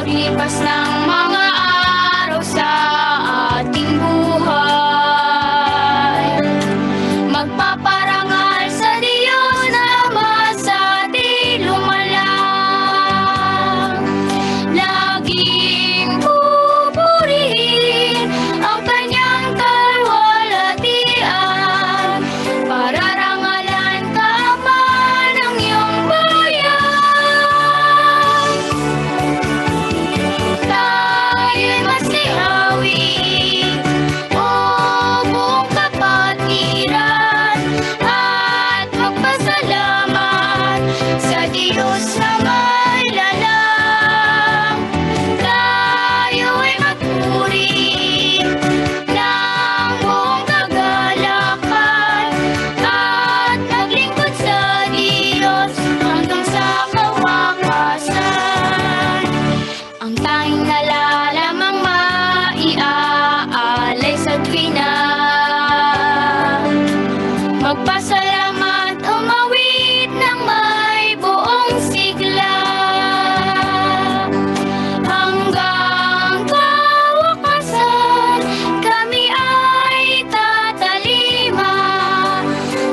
paglipas ng mga araw sa ating buhay. Magpaparangal sa Diyos na Ama sa ating lumalang. Laging pupurihin ang kanyang kalwalhatian. Pararangalan ka, Ama, ng iyong bayan. Tayo'y magsiawi, o buong kapatiran, at magpasalamat sa Diyos na may lalang. Tayo'y magpuri ng buong kagalakan, at maglingkod sa Diyos hanggang sa kawakasan. Ang tanging nalalamang maiaalay sa tuwina, magpasalamat, umawit ng may buong sigla. Hanggang kawakasan, kami ay tatalima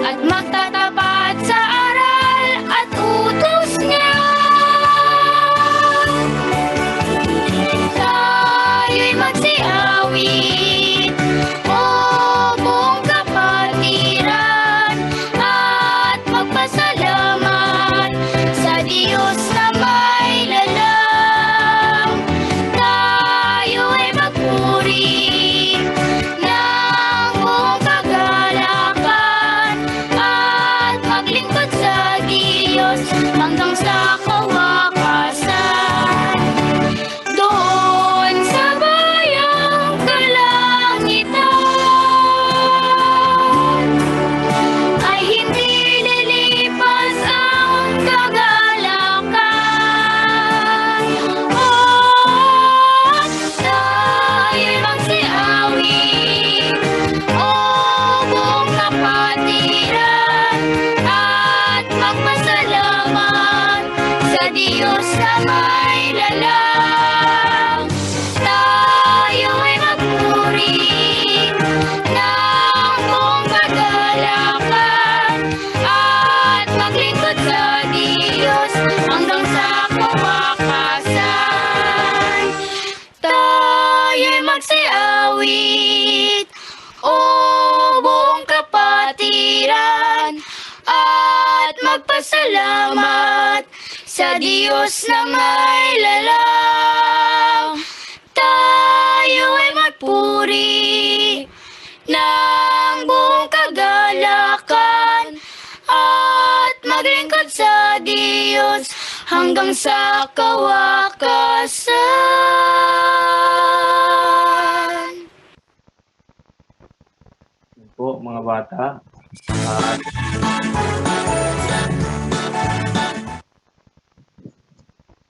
at magtatapat sa aral at utos niya. Tayo'y magsiawit, o buong kapatiran, at magpasalamat sa Diyos na may lalang. Tayo'y magpuri ng buong kagalakan, at maglingkod sa Diyos hanggang sa kawakasan. Doon sa bayang kalangitan ay hindi lilipas ang kagalakan. Tayo'y magsiawit, o buong kapatiran, at magpasalamat sa Diyos na may lalang. Tayo'y magpuri ng buong kagalakan, at maglingkod sa Diyos hanggang sa kawakasan. Tayo'y magsiawit, o buong kapatiran, at magpasalamat sa Diyos na may lalang. Tayo'y magpuri ng buong kagalakan, at maglingkod sa Diyos hanggang sa kawakasan. Yun po mga bata. At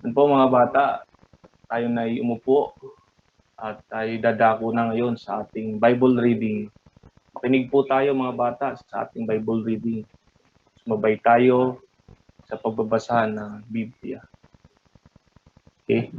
yun po mga bata, tayo na umupo at tayo dadako na ngayon sa ating Bible reading. Makinig po tayo mga bata sa ating Bible reading. Sumabay tayo sa pagbabasa ng Biblia. Okay?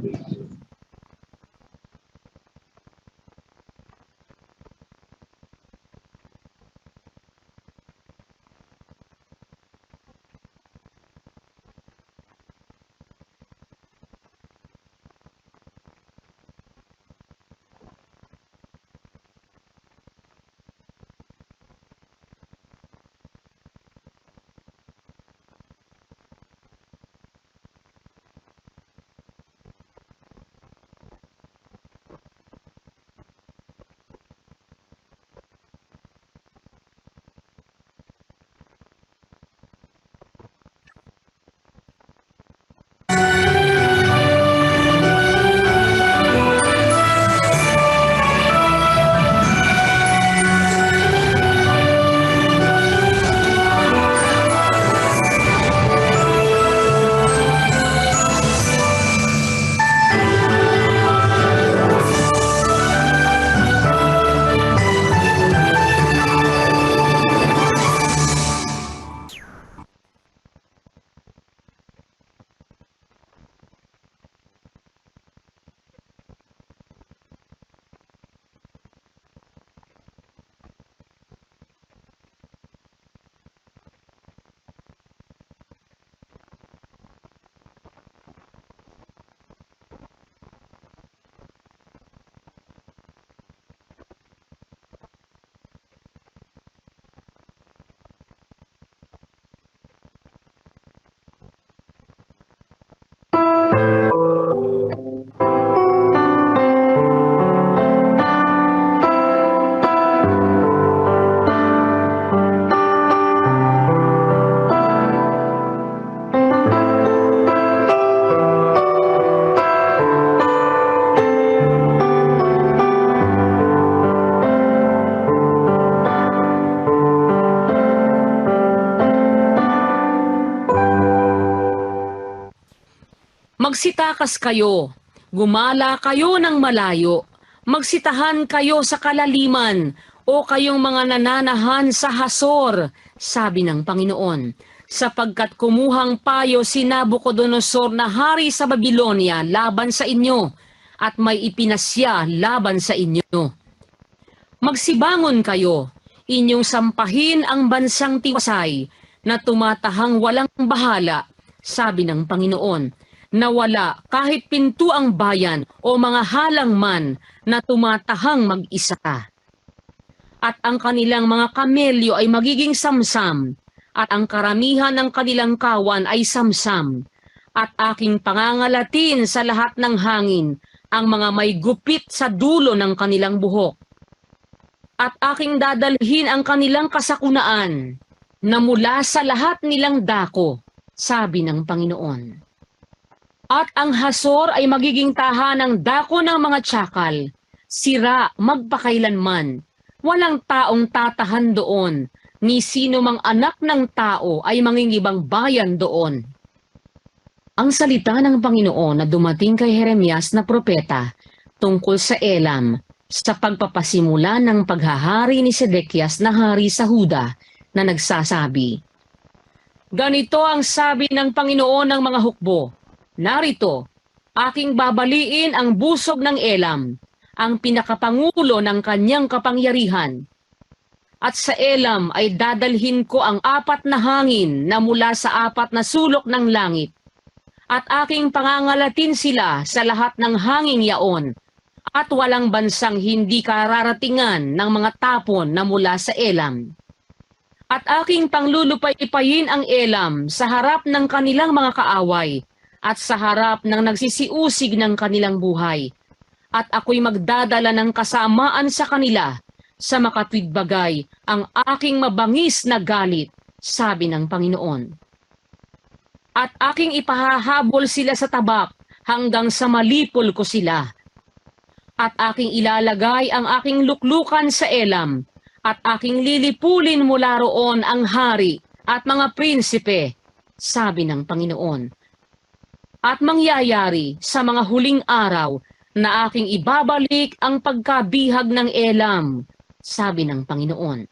Magsitakas kayo, gumala kayo ng malayo, magsitahan kayo sa kalaliman, o kayong mga nananahan sa Hasor, sabi ng Panginoon, sapagkat kumuhang payo si Nabucodonosor na hari sa Babylonia laban sa inyo, at may ipinasya laban sa inyo. Magsibangon kayo, inyong sampahin ang bansang tiwasay, na tumatahang walang bahala, sabi ng Panginoon, na wala kahit pinto ang bayan o mga halang man na tumatahang mag-isa. At ang kanilang mga kamelyo ay magiging samsam, at ang karamihan ng kanilang kawan ay samsam, at aking pangangalatin sa lahat ng hangin ang mga may gupit sa dulo ng kanilang buhok. At aking dadalhin ang kanilang kasakunaan na mula sa lahat nilang dako, sabi ng Panginoon. At ang Hasor ay magiging tahanang dako ng mga tsakal, sira magpakailanman. Walang taong tatahan doon, ni sino mang anak ng tao ay mangingibang bayan doon. Ang salita ng Panginoon na dumating kay Jeremias na propeta tungkol sa Elam, sa pagpapasimula ng paghahari ni Sedekias na hari sa Huda, na nagsasabi, Ganito ang sabi ng Panginoon ng mga hukbo, narito, aking babaliin ang busog ng Elam, ang pinakapangulo ng kanyang kapangyarihan. At sa Elam ay dadalhin ko ang 4 na hangin na mula sa 4 na sulok ng langit. At aking pangangalatin sila sa lahat ng hanging yaon, at walang bansang hindi kararatingan ng mga tapon na mula sa Elam. At aking panglulupay-ipayin ang Elam sa harap ng kanilang mga kaaway, at sa harap ng nagsisiusig ng kanilang buhay. At ako'y magdadala ng kasamaan sa kanila, sa makatwid bagay ang aking mabangis na galit, sabi ng Panginoon. At aking ipahahabol sila sa tabak, hanggang sa malipol ko sila. At aking ilalagay ang aking luklukan sa Elam, at aking lilipulin mula roon ang hari at mga prinsipe, sabi ng Panginoon. At mangyayari sa mga huling araw na aking ibabalik ang pagkabihag ng Elam, sabi ng Panginoon.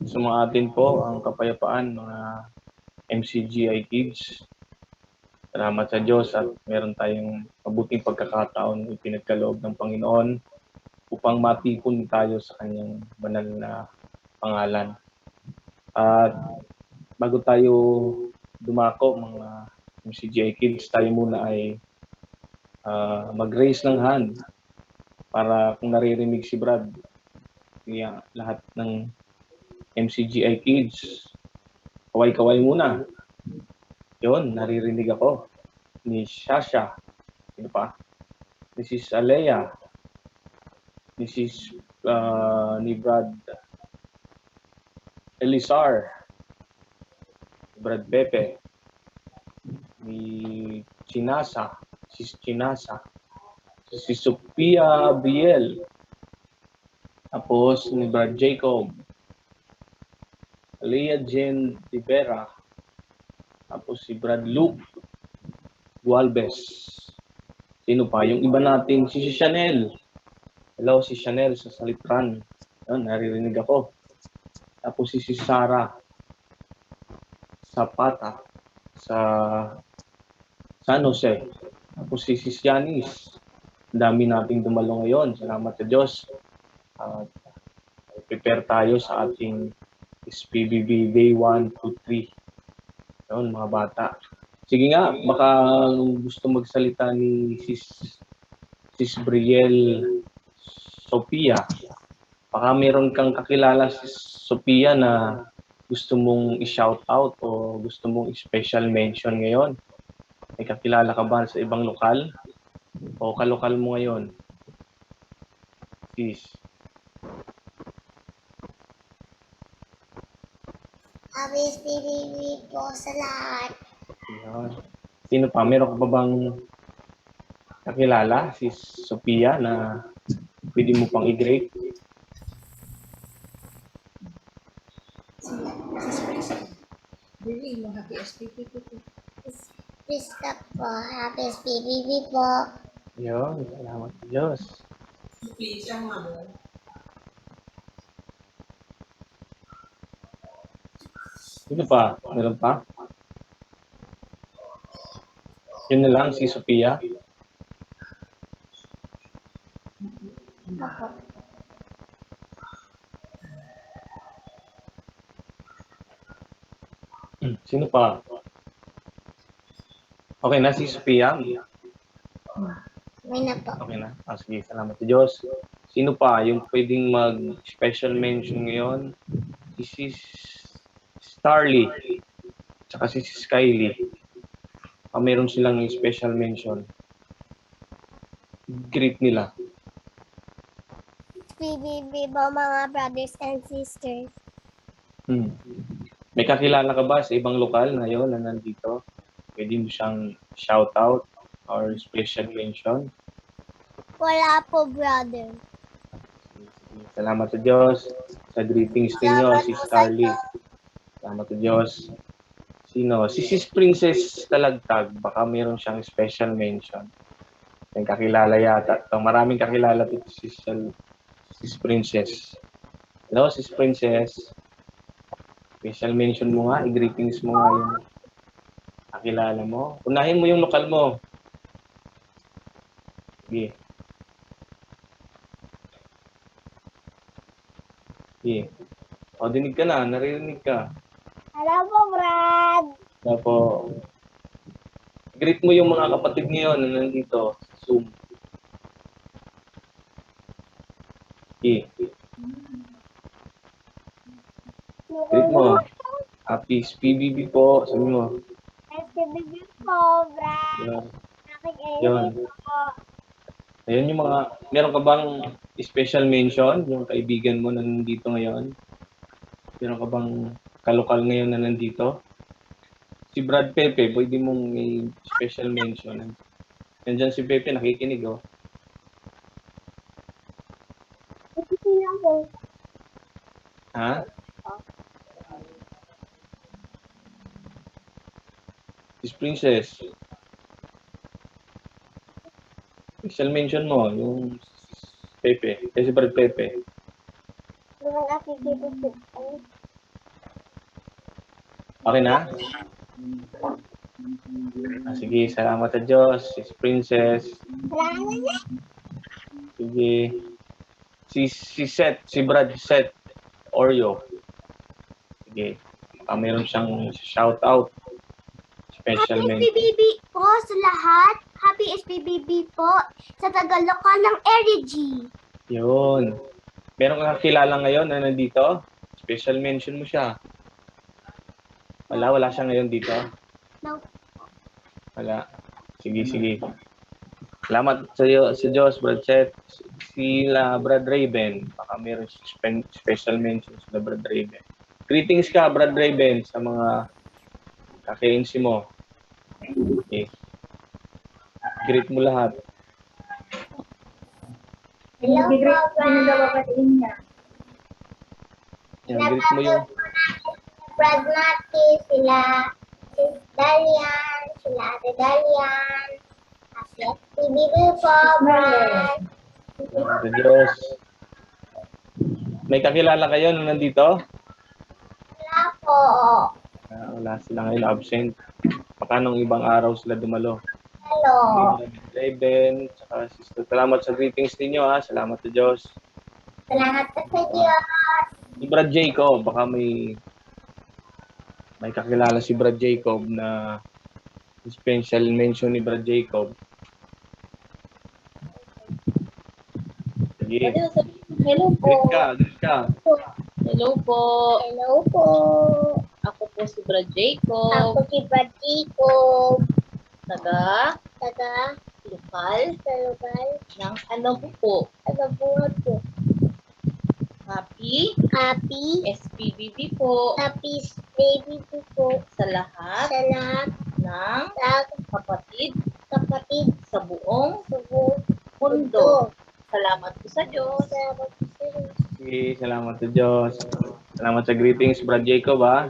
Sumatin po ang kapayapaan mga MCGI Kids. Salamat sa Diyos at meron tayong mabuting pagkakataon ipinagkaloob ng Panginoon upang matipon tayo sa kanyang banal na pangalan. At bago tayo dumako mga MCGI Kids, tayo muna ay mag-raise ng hand para kung naririnig si Brad, lahat ng MCGI Kids, kaway-kaway muna. Yun, naririnig ako. Ni Shasha, sino pa? Mrs. Alea, Mrs. Ni Brad Elisar, Brad Pepe, ni Chinasa, Sis Chinasa, si Sophia Biel, tapos ni Brad Jacob, Leah Jen Rivera, tapos si Brad Luke Gualbes. Sino pa? Yung iba natin, si Chanel. Hello, si Chanel sa Salitran. Yun, naririnig ako. Tapos si Sarah Zapata sa San Jose. Tapos si Yanis. Ang dami nating dumalo ngayon. Salamat sa Diyos. Prepare tayo sa ating SPBB Day 1, 2, 3. Yun, mga bata. Sige nga, baka gusto magsalita ni Sis Brielle Sophia. Baka meron kang kakilala si Sophia na gusto mong i-shout out o gusto mong i-special mention ngayon. May kakilala ka ba sa ibang lokal? O kalokal mo ngayon? Sis. Happy PBB po sa lahat. Ayan. Sino pa? Meron ka ba bang kakilala? Si Sophia na pwede mo pang i-grade? Krista po. Happy PBB po. Yun, salamat sa Diyos. Sino pa? Meron pa? Yun na lang, si Sophia. Sino pa? Okay na, si Sophia? May na po. Okay na. Sige, salamat sa Diyos. Sino pa yung pwedeng mag-special mention ngayon? Si Starly. Tsaka si Skyly. Meron silang special mention. Greet nila. PBB po mga brothers and sisters. May kakilala ka ba sa ibang lokal na yun na nandito? Pwede mo siyang shout out or special mention? Wala po, brother. Salamat sa Diyos. Sa greetings ninyo, Salamat si po sa Starly. Diyos. Salamat sa Diyos. Sino? Si Sis Princess Talagtag. Baka meron siyang special mention. May kakilala yata. Maraming kakilala ito si Sis Princess. Hello, Sis Princess. Special mention mo nga. I-greetings mo nga yung kakilala mo. Unahin mo yung lokal mo. Sige. Sige. O, dinig ka na. Naririnig ka. Hello po, Brad. Tapos, greet mo yung mga kapatid ngayon na nandito sa Zoom. Okay. Greet mo. Happy PBB po. Sabi mo. PBB po, Brad. Yun. Nakikainis Yun. po. Ayun yung mga, meron ka bang special mention? Yung kaibigan mo na nandito ngayon? Meron ka bang kalokal ngayon na nandito? Si Brad Pepe, pwede mong may special mention. Nandyan si Pepe, nakikinig, oh. Ha? Miss Princess. Special mention mo, yung Pepe. Si Brad Pepe. Okay na? Sige, salamat sa Diyos. Miss Princess. Sige. Si Seth, si Brad Seth Oreo. Sige. Meron siyang shout out. Special Happy mention. PBB po sa lahat. Happy SPBB po sa Tagalokal ng RG. Yun. Meron kang kilala ngayon na nandito? Special mention mo siya. Wala siya ngayon dito? No. Wala. Sige. Salamat sa Diyos, Brad Seth. Sila Brad Raven. Baka meron special mention sila Brad Raven. Greetings ka, Brad Raven, sa mga kaka-NC mo. Okay. Greet mo lahat. Hello po, Brad. Yan, greet mo yung Brad Nati, sila Sis Dalian, sila Ate Dalian. Happy SPBB po, Brad. sa Diyos. May kakilala kayo na nandito? Wala po. Wala sila ngayon, absent. Baka nung ibang araw sila dumalo. Hello. Raven, saka sister. Salamat sa greetings ninyo, ha. Salamat sa Diyos. Salamat po sa Diyos. Si Brad Jacob, baka may kakilala si Brad Jacob na special mention ni Brad Jacob. Sige. Hello po. Greet ka. Hello po. Hello po. Ako po si Brad Jacob. Ako si Brad Jacob. taga taga lokal Talugal, ng Anabupo. Tagabuhat po. Happy Happy, SPBB po happy baby po sa lahat sa lahat ng ng kapatid kapatid sa buong sa buong mundo. Salamat po sa Diyos. Salamat po sa Diyos. Sige, salamat sa Diyos. Salamat sa greetings, Brad Jacob, ha?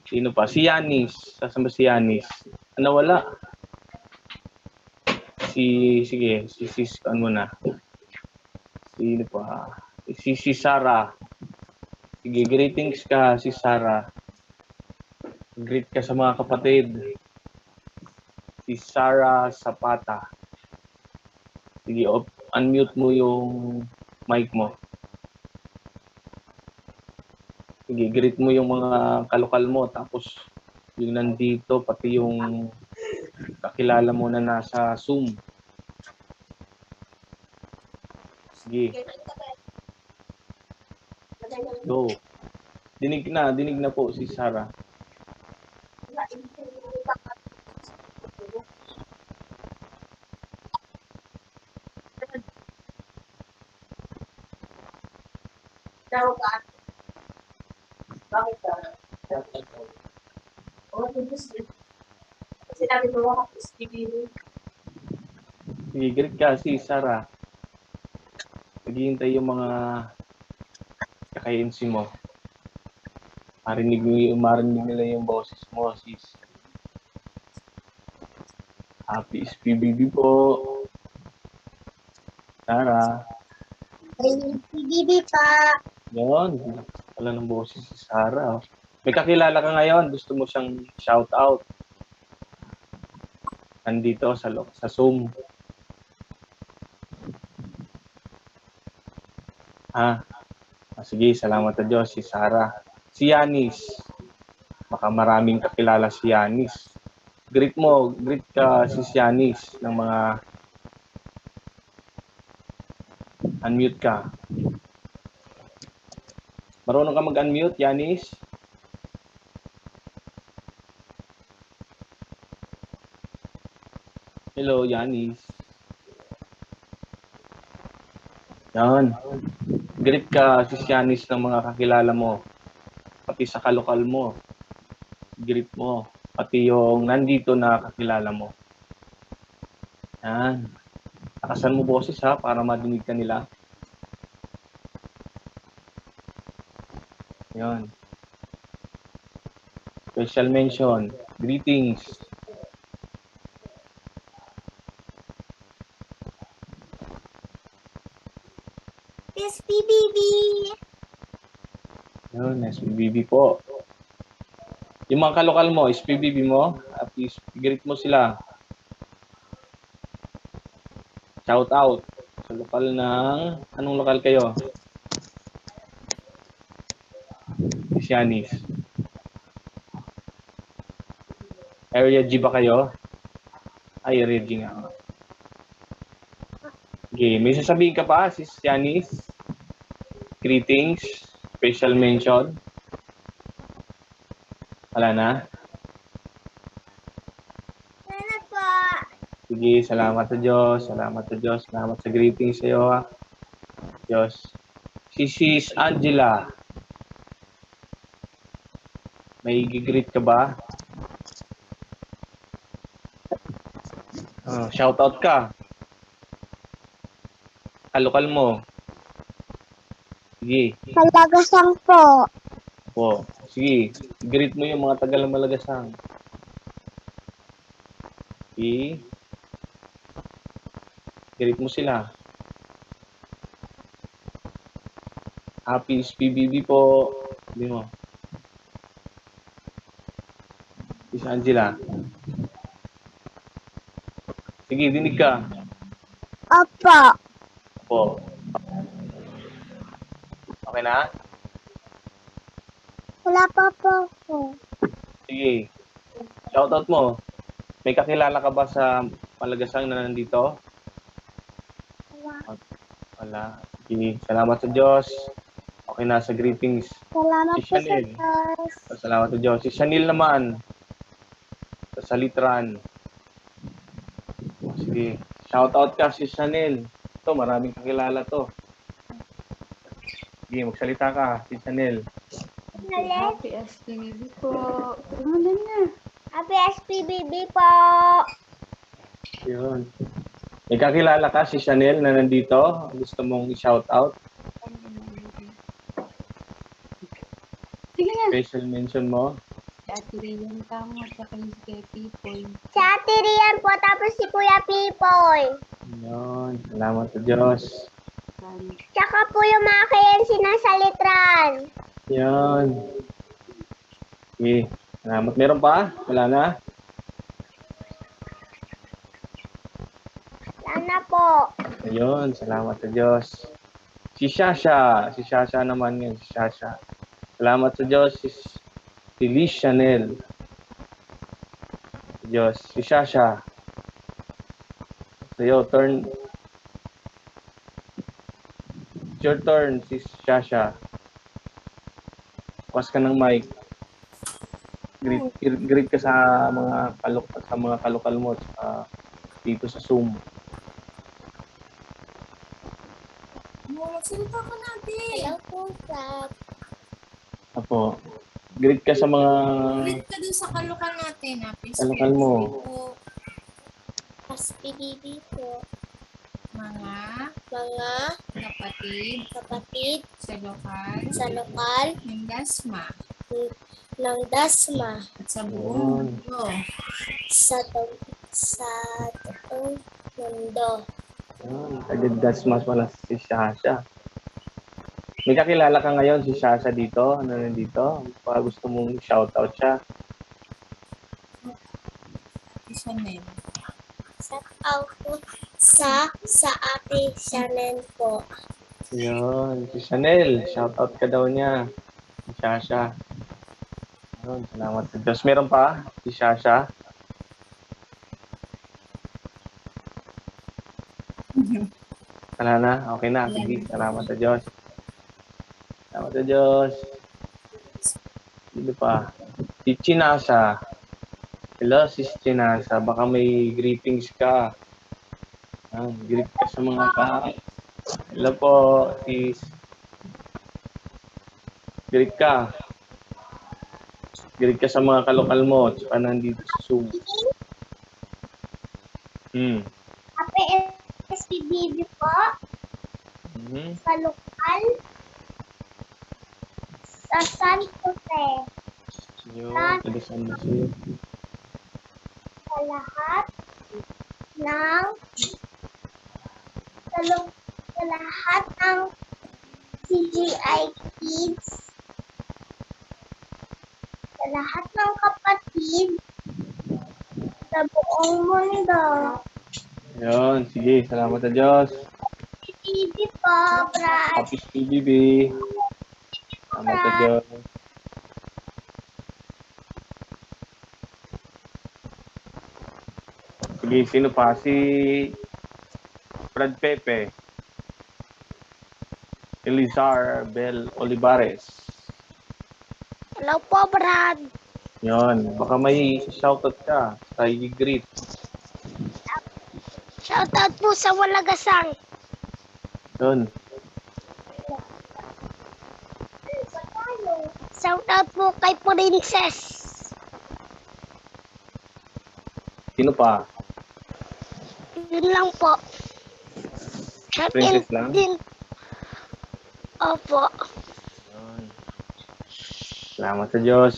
Sino pa? Si Yanis. Saan ba si Yanis? Nawala. Sige, ano mo na. Sino pa? Si Sarah. Sige, greetings ka, si Sarah. Greet ka sa mga kapatid. Si Sarah Zapata. Sige, unmute mo yung mic mo. Sige, greet mo yung mga kalokal mo. Tapos, yung nandito, pati yung kakilala mo na nasa Zoom. Sige. Go. Dinig na po si Sarah. Sige, greet ka si Sarah. Naghihintay yung mga kakainsi mo. Marinig nila yung boses mo, sis. Happy SPBB po. Sarah. Si Bibi pa. Yun. Wala ng boses si Sarah. May kakilala ka ngayon. Gusto mo siyang shout out. Nandito sa Zoom. Sige, salamat sa Diyos. Si Sarah. Si Yanis. Baka maraming kakilala si Yanis. Greet ka si Yanis ng mga unmute ka. Marunong ka mag-unmute, Yanis? Hello, Yanis. Yan. Greet ka si Yanis ng mga kakilala mo. Pati sa kalokal mo. Greet mo. Pati yung nandito na kakilala mo. Yan. Takasan mo boses ha, para madinig ka nila. Yan. Special mention. Greetings. SPBB. Yun, SPBB po. Yung mga kalokal mo, SPBB mo, at least greet mo sila. Shout out sa lokal ng... Anong lokal kayo? Yanis. Area G ba kayo? Ay, Area G nga. Okay, may sasabihin ka pa, Sis Yanis? Greetings, special mention. Wala na? Sana po. Sige, salamat sa Diyos. Salamat sa Diyos. Salamat sa greetings sa iyo, ha. Diyos. Si Sis Angela. May gigreet ka ba? Shout out ka. Kalokal mo. Sige. Malagasang po. Po. Sige. Greet mo yung mga tagal Malagasang. Sige. Greet mo sila. Happy SPBB po. Sabi mo. Miss Angela. Sige, dinig ka. Opo. Po. Okay na? Wala pa po ako. Sige. Shoutout mo. May kakilala ka ba sa Malagasang na nandito? Wala. Wala. Sige. Salamat sa Diyos. Okay na sa greetings. Salamat Si po sa Chanel. Diyos. Salamat sa Diyos. Si Chanel naman. Sa Salitran. Sige. Shout out ka si Chanel. Ito, maraming kakilala to. Sige, magsalita ka, si Chanel. Happy SPBB po. Tumulan na. Happy SPBB po. Yun. May kakilala ka si Chanel na nandito. Gusto mong i-shout out. Sige na. Special mention mo. Ate Rian Tamo at saka si Kuya Pipoy. Si Ate Rian po, tapos si Kuya Pipoy. Yun. Salamat sa Diyos. Tsaka po yung mga kayensi nasa litran. Yun. Okay. Salamat. Meron pa? Wala na? Sana po. Ayun. Salamat sa Diyos. Si Shasha. Si Shasha naman yun. Si Shasha. Salamat sa Diyos. Si Liz Chanel. Sa Diyos. Si Shasha. Sa'yo, turn. It's your turn, si Shasha. Pas ka ng mic. Greet ka sa mga kalokal mo dito sa Zoom. Magsalita ka natin. Hello po, Sap. Apo. Greet ka sa mga Ulit ka dun sa kalokal natin. Happy kalokal mo. po. SPBB po. Mga kapatid Sa sa lokal lokal ng Dasma ng Dasma. at sa buong Yun. mundo. Sa toong mundo. Taga-Dasmas pala si Shasha. May kakilala ka ngayon si Shasha dito? Ano nandito? Baka gusto mong shoutout siya. Chanel. Shout out po sa Ate Chanel po. Yun. Si Chanel. Shoutout ka daw niya. Si Shasha. Yun. Salamat sa Diyos. Meron pa? Si Shasha. Wala na? Okay na. Sige. Salamat sa Diyos. Salamat sa Diyos. Sino pa? Si Chinasa. Hello, sis Chinasa. Baka may greetings ka. Greet ka sa mga Hello po, sis. Greet ka. Greet ka sa mga kalokal mo. Tsaka nandito sa Zoom. Happy SPBB po. Sa lokal. Sa San Jose. Yun, taga-San Jose. Sa lahat ng sa lahat ng CGI kids, sa lahat ng kapatid sa buong mundo. Yun, sige. Salamat sa Diyos. PBB po, Brad. Happy PBB. Salamat sa Diyos. Sige, sino pa? Si Brad Pepe. Elizar Bel Olivares. Hello po, Brad. Yun. Baka may shoutout ka sa i-greet. Shoutout po sa Walagasang. Yun. Shoutout po kay Princess. Sino pa? Yun lang po. Princess lang? Opo. Yun. Salamat sa Diyos.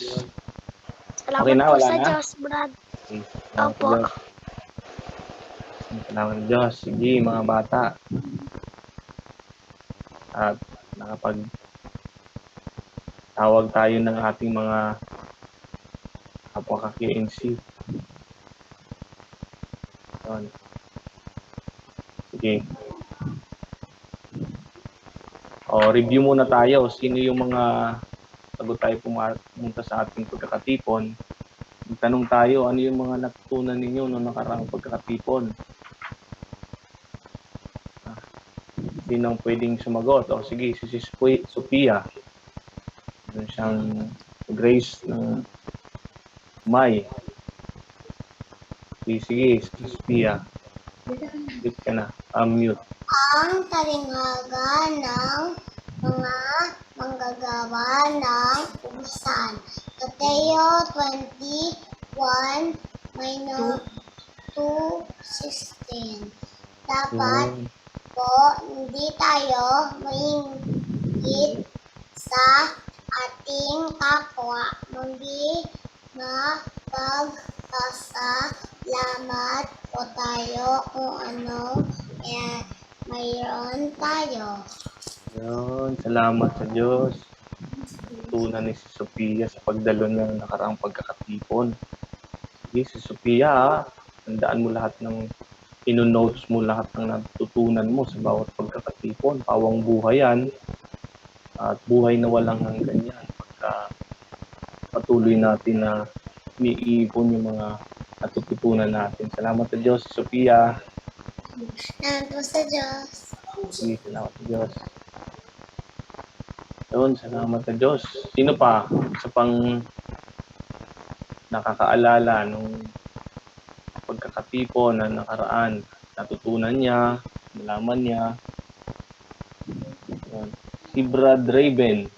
Salamat Okay na, po wala sa na? Diyos, Brad. Okay. Salamat sa Opo. Diyos. Salamat sa Diyos. Sige, mga bata. At tawag tayo ng ating mga kapwa ka-KNC. Yun. Sige. Review muna tayo. Sino yung mga bago tayo pumunta sa ating pagkakatipon? Tanong tayo, ano yung mga natutunan ninyo noong nakaraang pagkakatipon? Sino ang pwedeng sumagot? Sige, si Sophia. Meron siyang Grace ng May. Sige, si Sophia. Mute ka na. Mute. Ang talinghaga ng mga manggagawa ng ubusan. Mateo 21, minus 2:16. Dapat Yun. po hindi tayo mainggit sa ating kapwa, kundi magpagpasalamat po tayo kung ano mayroon tayo. Yun. Salamat sa Diyos. Tunan ni si Sophia sa pagdalo ng nakaraang pagkakatipon. Sige, si Sophia, tandaan mo lahat ng ino-notes mo, lahat ng natutunan mo sa bawat pagkakatipon. Pawang buhay yan. At buhay na walang hanggan yan. Pagka patuloy natin na iniipon yung mga natututunan natin. Salamat sa Diyos, Sophia. Salamat po sa Diyos. Sige, salamat sa Diyos. Yun, salamat sa Diyos. Sino pa sa pang nakakaalala nung pagkakatipon na nakaraan? Natutunan niya, nalaman niya. Yun. Si Brad Raven.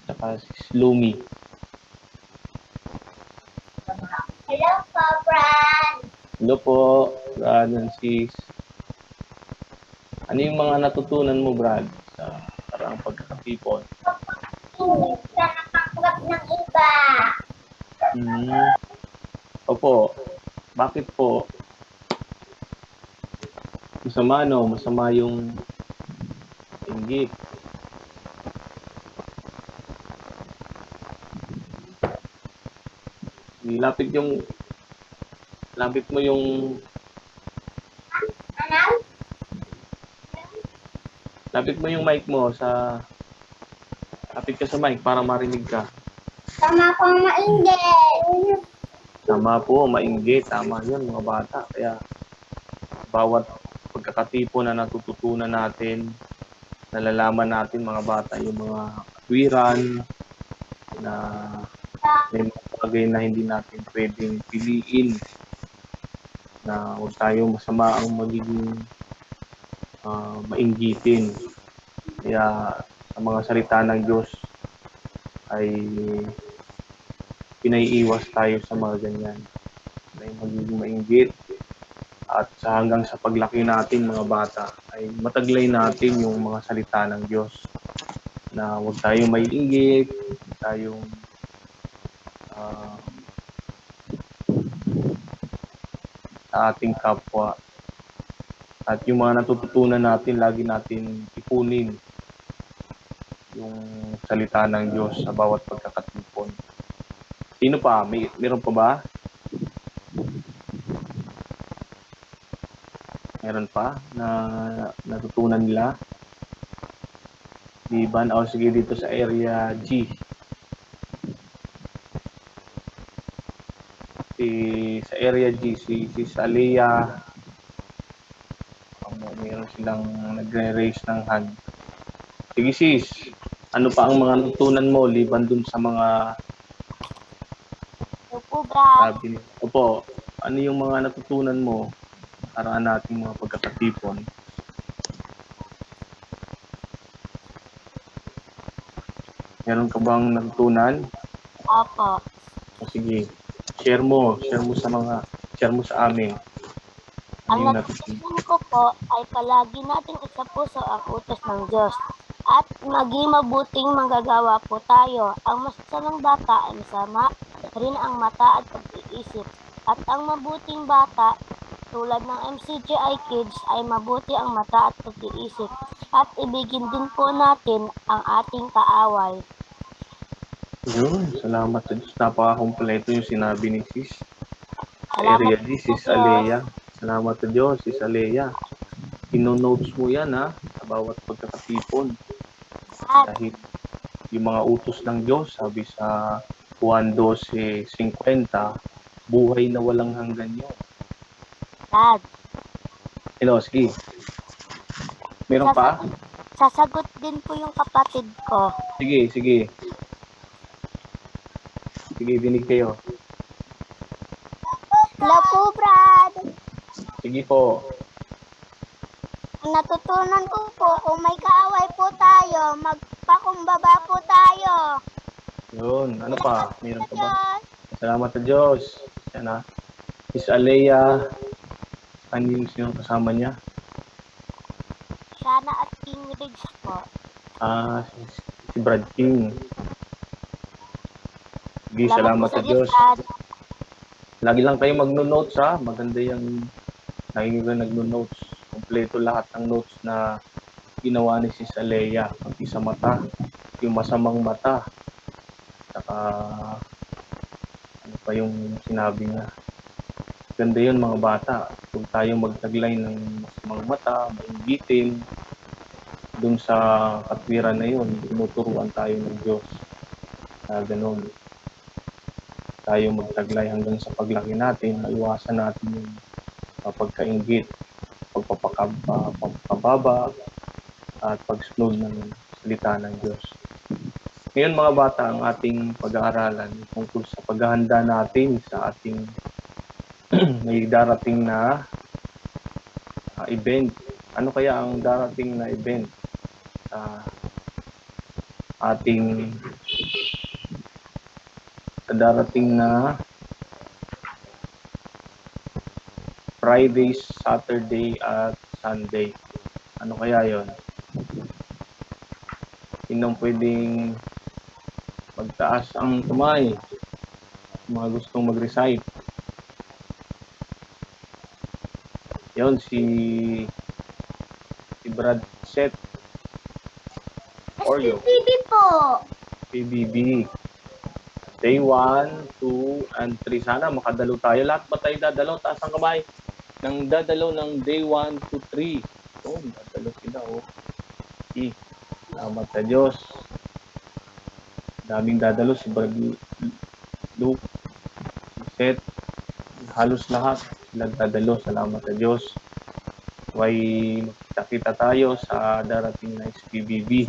Saka si Slumi. Hello po, Brad. Hello po, Brad and sis. Ano yung mga natutunan mo, Brad, sa parang pagkakatipon? Hindi ka nakakulat ng iba. Opo. Bakit po? Masama, no? Masama yung inggit. Lapit mo yung Ano? lapit mo yung mic mo sa lapit ka sa mic para marinig ka. Tama pong mainggit. Tama po, mainggit. Tama yun, mga bata. Kaya bawat pagkakatipon na natututunan natin, nalalaman natin, mga bata, yung mga katwiran na may mga bagay na hindi natin pwedeng piliin, na huwag tayo masama ang magiging mainggitin. Kaya sa mga salita ng Diyos ay pinaiiwas tayo sa mga ganyan. May magiging mainggit. At hanggang sa paglaki natin, mga bata, ay mataglay natin yung mga salita ng Diyos. Na huwag tayong maiinggit, huwag tayong sa ating kapwa. At yung mga natututunan natin, lagi natin ipunin yung salita ng Diyos sa bawat pagkakatipon. Sino pa? Meron pa ba? Meron pa na natutunan nila? Diban? O sige, dito sa area G. Sa area G, si Alea, meron silang nagre-raise ng hand. Sige sis, ano pa ang mga natutunan mo liban dun sa mga Opo, Brad. sabi? Opo, ano yung mga natutunan mo karaan nating mga pagkakatipon? Meron ka bang natutunan? Opo. O sige, share mo sa amin. Ang Ano yung natutunan? natutunan ko po ay palagi nating isapuso ang utos ng Diyos at maging mabuting manggagawa po tayo. Ang masasamang bata ay masama rin ang mata at pag-iisip. At ang mabuting bata tulad ng MCGI Kids ay mabuti ang mata at pag-iisip. At ibigin din po natin ang ating kaaway. Yun, salamat sa Diyos. Napaka-kompleto yung sinabi ni sis. Salamat Area G, po, sis Alea. Salamat sa Diyos, sis Alea. Ino-notes mo yan ha, sa bawat pagkakatipon. At Dahil yung mga utos ng Diyos, sabi sa Juan 12:50, buhay na walang hanggan yun. Dad, Sige. Meron pa? sasagot din po yung kapatid ko. Sige. Sige, dinig kayo. Hello po, Brad. Sige po. Natutunan ko po, kung may kaaway po tayo, magpakumbaba po tayo. Yun. Ano pa? Meron pa ba? Diyos. Salamat sa Diyos. Yan na. Miss Alea. Ano yung sino kasama niya? Sana at King Riggs po. Si Brad King. Sige, salamat sa Diyos. Dad. Lagi lang kayo magno-notes ha. Maganda yung lagi kayo nagno-notes. Kompleto lahat ng notes na ginawa ni Sis Alea. Pati sa mata, yung masamang mata. Saka ano pa yung sinabi niya. Ganda yun mga bata. Huwag tayo magtaglay ng masamang mata, mainggitin. Doon sa katwiran na yun, tinuturuan tayo ng Diyos. Na ganun. Tayo magtaglay hanggang sa paglaki natin, maiwasan natin yung pagkainggit, pagpapakababa, at pagsunod ng salita ng Diyos. Ngayon mga bata, ang ating pag-aaralan tungkol sa paghahanda natin sa ating may darating na event. Ano kaya ang darating na event sa ating darating na Friday, Saturday, at Sunday? Ano kaya yon? Sinong pwedeng magtaas ang kamay? Mga gustong mag-recite. Yon, si Brad Set. Oreo. SPPB po. PBB. Day 1, 2, and 3. Sana makadalo tayo. Lahat ba tayo dadalo? Taas ang kamay. Nang dadalo ng day 1 to 3. Oh, dadalo sila. Oh. Salamat sa Diyos. Daming dadalo. Si Brad Luke, si Seth, halos lahat sila dadalo. Salamat sa Diyos. May makita tayo sa darating na SPBB.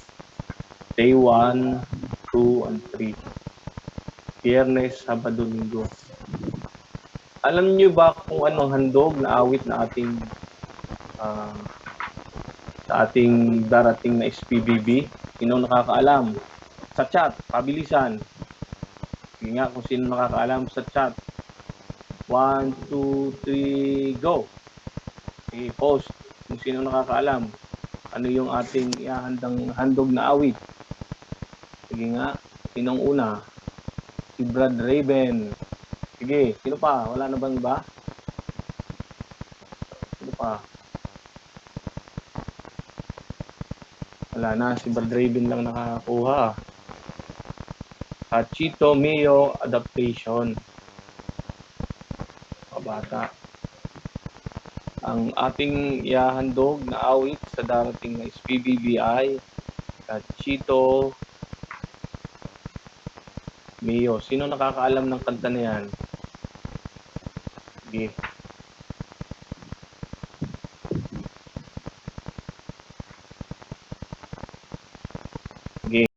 Day 1, 2, and 3. Biyernes, Sabado, Linggo. Alam niyo ba kung anong handog na awit na ating sa ating darating na SPBB? Sino nakakaalam? Sa chat, pabilisan. Sige nga kung sino nakakaalam sa chat. 1, 2, 3, go! Sige, post kung sino nakakaalam. Ano yung ating ihahandang handog na awit? Sige nga, sinong una? Si Brad Raven. Sige, sino pa? Wala na bang iba? Sino pa? Wala na, si Brad Raven lang nakakakuha. At Chito Mio Adaptation. Kabata. Ang ating ihahandog na awit sa darating na SPBB ay Chito Mio. Sino nakakaalam ng kanta na yan? Sige.